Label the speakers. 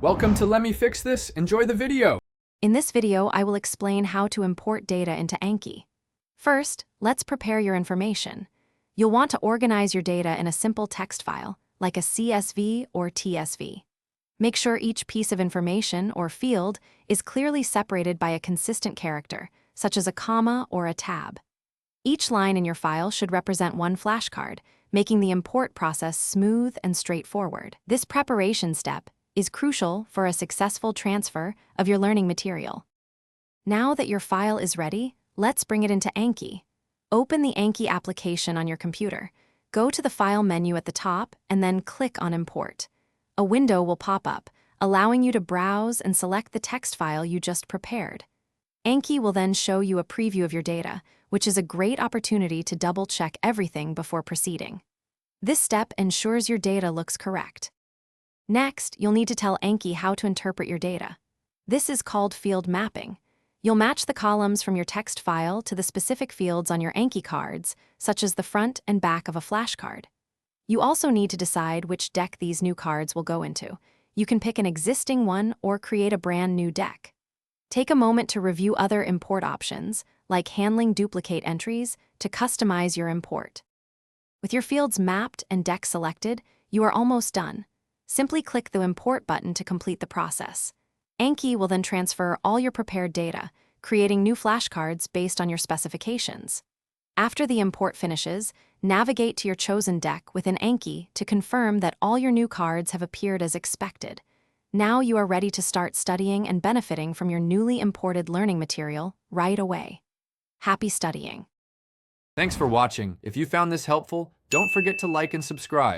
Speaker 1: Welcome to Let Me Fix This. Enjoy the video.
Speaker 2: In this video, I will explain how to import data into Anki. First, let's prepare your information. You'll want to organize your data in a simple text file, like a CSV or TSV. Make sure each piece of information or field is clearly separated by a consistent character, such as a comma or a tab. Each line in your file should represent one flashcard, making the import process smooth and straightforward. This preparation step is crucial for a successful transfer of your learning material. Now that your file is ready, let's bring it into Anki. Open the Anki application on your computer. Go to the File menu at the top and then click on Import. A window will pop up, allowing you to browse and select the text file you just prepared. Anki will then show you a preview of your data, which is a great opportunity to double-check everything before proceeding. This step ensures your data looks correct. Next, you'll need to tell Anki how to interpret your data. This is called field mapping. You'll match the columns from your text file to the specific fields on your Anki cards, such as the front and back of a flashcard. You also need to decide which deck these new cards will go into. You can pick an existing one or create a brand new deck. Take a moment to review other import options, like handling duplicate entries, to customize your import. With your fields mapped and deck selected, you are almost done. Simply click the Import button to complete the process. Anki will then transfer all your prepared data, creating new flashcards based on your specifications. After the import finishes, navigate to your chosen deck within Anki to confirm that all your new cards have appeared as expected. Now you are ready to start studying and benefiting from your newly imported learning material right away. Happy studying!
Speaker 1: Thanks for watching. If you found this helpful, don't forget to like and subscribe.